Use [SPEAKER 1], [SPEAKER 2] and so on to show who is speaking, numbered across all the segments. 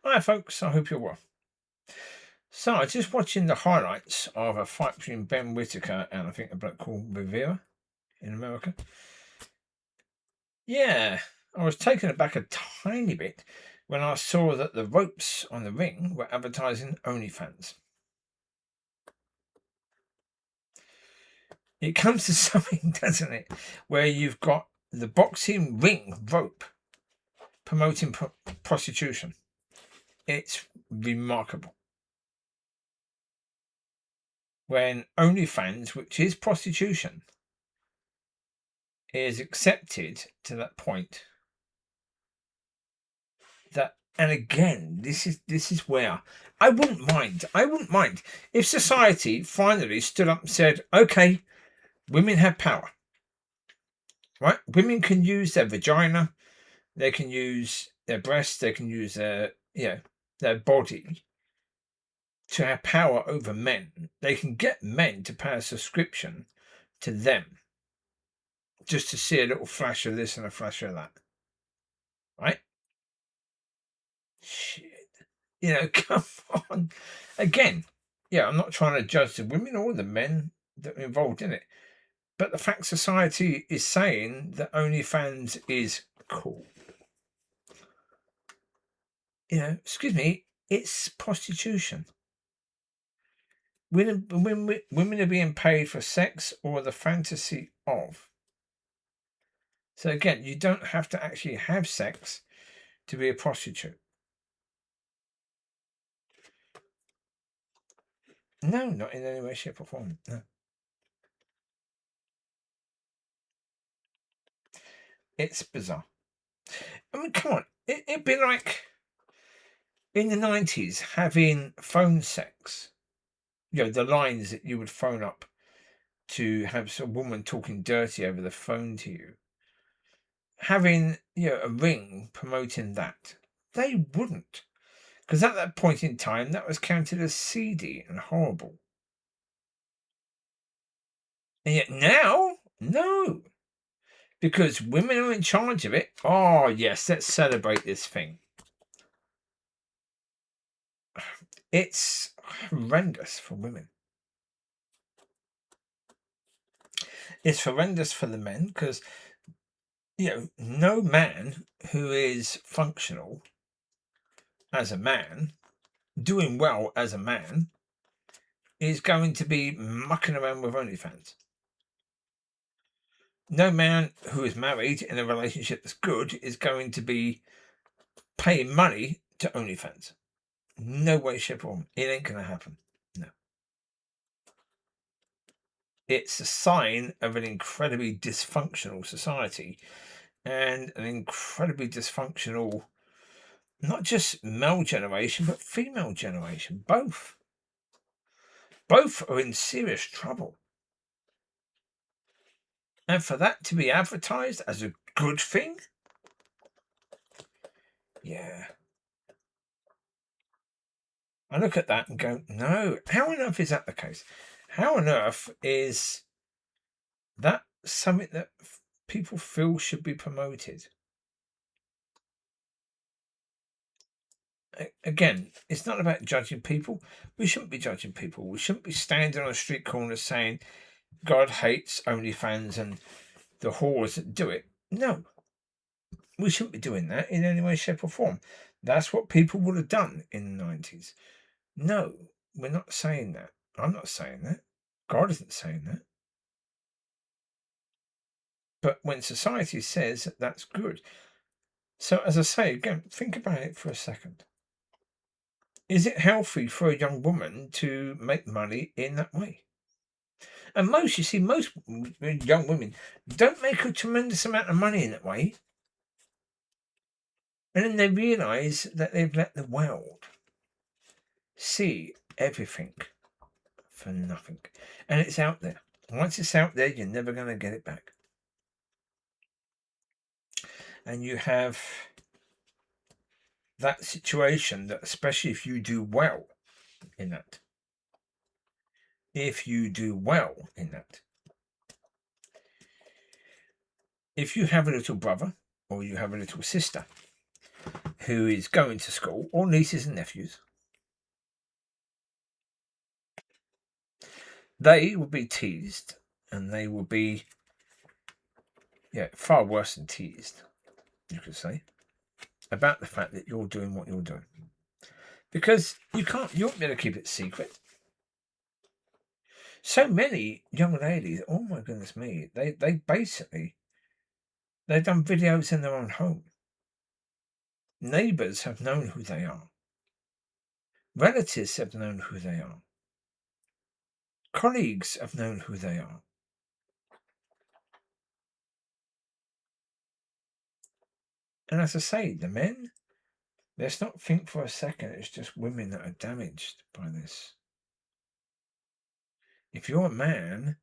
[SPEAKER 1] Hi folks, I hope you're well. So I was just watching the highlights of a fight between Ben Whittaker and I think a bloke called Rivera in America. Yeah, I was taken aback a tiny bit when I saw that the ropes on the ring were advertising OnlyFans. It comes to something, doesn't it, where you've got the boxing ring rope promoting prostitution. It's remarkable. When OnlyFans, which is prostitution, is accepted to that point that, and again, this is where I wouldn't mind if society finally stood up and said, okay, women have power, right? Women can use their vagina, they can use their breasts, they can use their body to have power over men. They can get men to pay a subscription to them just to see a little flash of this and a flash of that, right? Shit, come on. Again, yeah, I'm not trying to judge the women or the men that are involved in it, but the fact society is saying that OnlyFans is cool. Excuse me, it's prostitution. Women are being paid for sex or the fantasy of. So again, you don't have to actually have sex to be a prostitute. No, not in any way, shape, or form. No. It's bizarre. I mean, come on. It'd be like in the 90s having phone sex. The lines that you would phone up to have a woman talking dirty over the phone to you. Having, a ring promoting that. They wouldn't. Because at that point in time, that was counted as seedy and horrible. And yet now, no. Because women are in charge of it. Oh, yes, let's celebrate this thing. It's horrendous for women. It's horrendous for the men because, no man who is functional as a man, doing well as a man, is going to be mucking around with OnlyFans. No man who is married in a relationship that's good is going to be paying money to OnlyFans. No way, shape, or form. It ain't going to happen. No. It's a sign of an incredibly dysfunctional society and an incredibly dysfunctional, not just male generation, but female generation. Both are in serious trouble. And for that to be advertised as a good thing? Yeah. I look at that and go, no. How on earth is that the case? How on earth is that something that people feel should be promoted? Again, it's not about judging people. We shouldn't be judging people. We shouldn't be standing on a street corner saying God hates OnlyFans and the whores that do it. No, we shouldn't be doing that in any way, shape, or form. That's what people would have done in the 90s. No, we're not saying that. I'm not saying that. God isn't saying that. But when society says that that's good. So, as I say, again, think about it for a second. Is it healthy for a young woman to make money in that way? And most young women don't make a tremendous amount of money in that way. And then they realise that they've let the world see everything for nothing. And it's out there. Once it's out there, you're never going to get it back. And you have that situation that, especially if you do well in that, if you have a little brother or you have a little sister who is going to school, or nieces and nephews, they will be teased, and they will be, far worse than teased, you could say, about the fact that you're doing what you're doing. Because you won't be able to keep it secret. So many young ladies, oh my goodness me, they've done videos in their own home. Neighbours have known who they are. Relatives have known who they are. Colleagues have known who they are. And as I say, the men, let's not think for a second it's just women that are damaged by this. If you're a man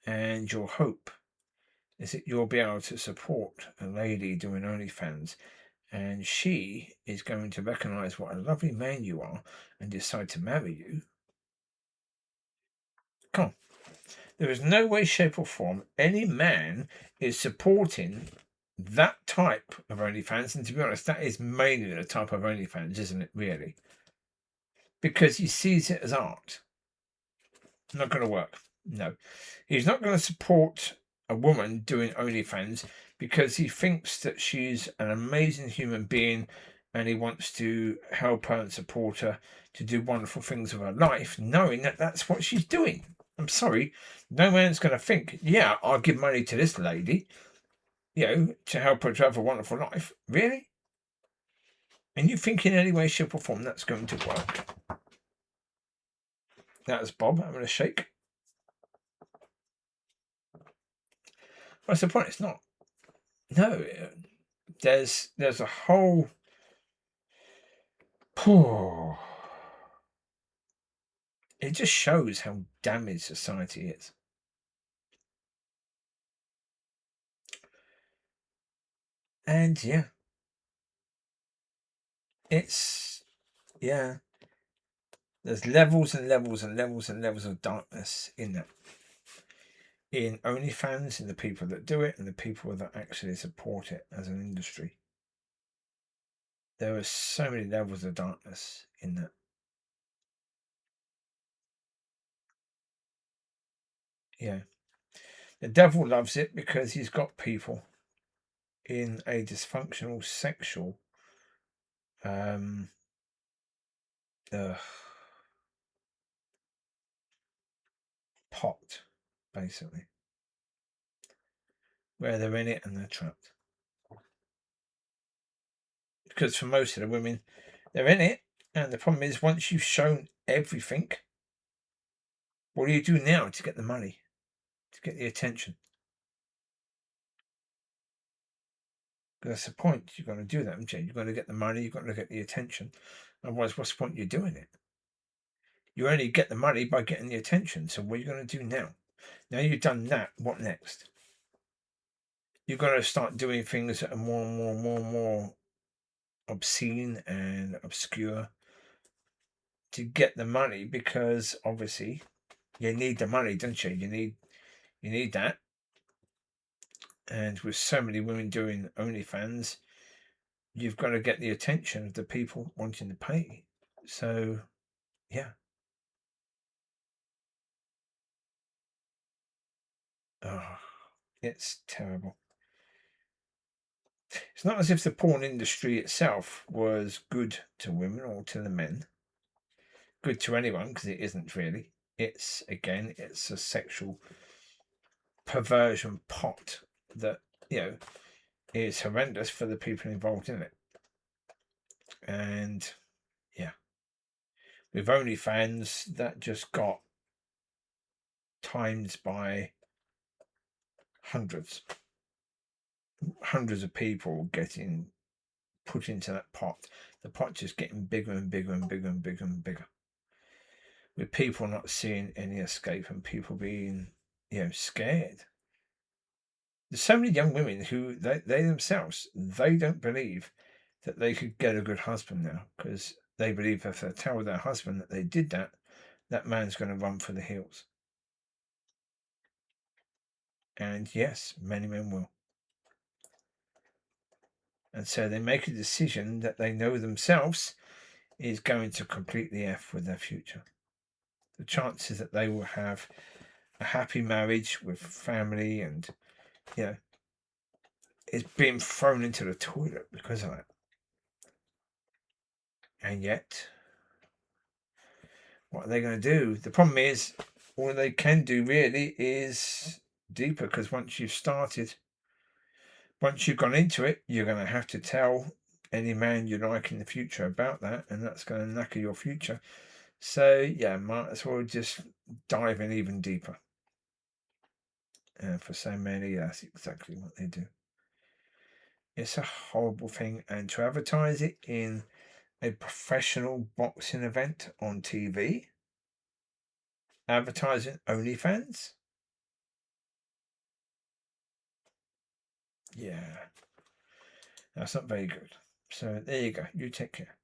[SPEAKER 1] and your hope is that you'll be able to support a lady doing OnlyFans, and she is going to recognise what a lovely man you are and decide to marry you, come on. There is no way, shape, or form any man is supporting that type of OnlyFans. And to be honest, that is mainly the type of OnlyFans, isn't it, really? Because he sees it as art. Not going to work. No. He's not going to support a woman doing OnlyFans because he thinks that she's an amazing human being and he wants to help her and support her to do wonderful things with her life, knowing that that's what she's doing. I'm sorry, no man's going to think, yeah, I'll give money to this lady, to help her to have a wonderful life. Really? And you think in any way, shape, or form that's going to work? That's Bob having a shake. What's the point? It's not. No, there's a whole. It just shows how damaged society is. And there's levels and levels and levels and levels of darkness in that. In OnlyFans, in the people that do it and the people that actually support it as an industry. There are so many levels of darkness in that. Yeah. The devil loves it because he's got people in a dysfunctional sexual pot, basically, where they're in it and they're trapped. Because for most of the women, they're in it, and the problem is once you've shown everything, what do you do now to get the money, to get the attention? Because that's the point. You've got to do that, haven't you? You've got to get the money, you've got to get the attention. Otherwise, what's the point you're doing it? You only get the money by getting the attention. So what are you going to do now? Now you've done that, what next? You've got to start doing things that are more and more and more and more obscene and obscure to get the money, because obviously you need the money, don't you? You need that. And with so many women doing OnlyFans, you've got to get the attention of the people wanting to pay. So, yeah. Oh, it's terrible. It's not as if the porn industry itself was good to women or to the men. Good to anyone, because it isn't really. It's a sexual perversion pot that, is horrendous for the people involved in it. And with OnlyFans, that just got times by hundreds of people getting put into that pot. The pot just getting bigger and bigger and bigger and bigger and bigger, with people not seeing any escape and people being scared. There's so many young women who they themselves, they don't believe that they could get a good husband now, because they believe if they tell their husband that they did that, that man's going to run for the hills. And yes, many men will. And so they make a decision that they know themselves is going to completely F with their future. The chances that they will have a happy marriage with family and, is being thrown into the toilet because of that. And yet, what are they going to do? The problem is, all they can do really is deeper, because once you've gone into it, you're going to have to tell any man you like in the future about that, and that's going to knacker your future. So, yeah, might as well just dive in even deeper. And for so many, that's exactly what they do. It's a horrible thing. And to advertise it in a professional boxing event on TV, advertising OnlyFans, yeah, that's not very good. So there you go. You take care.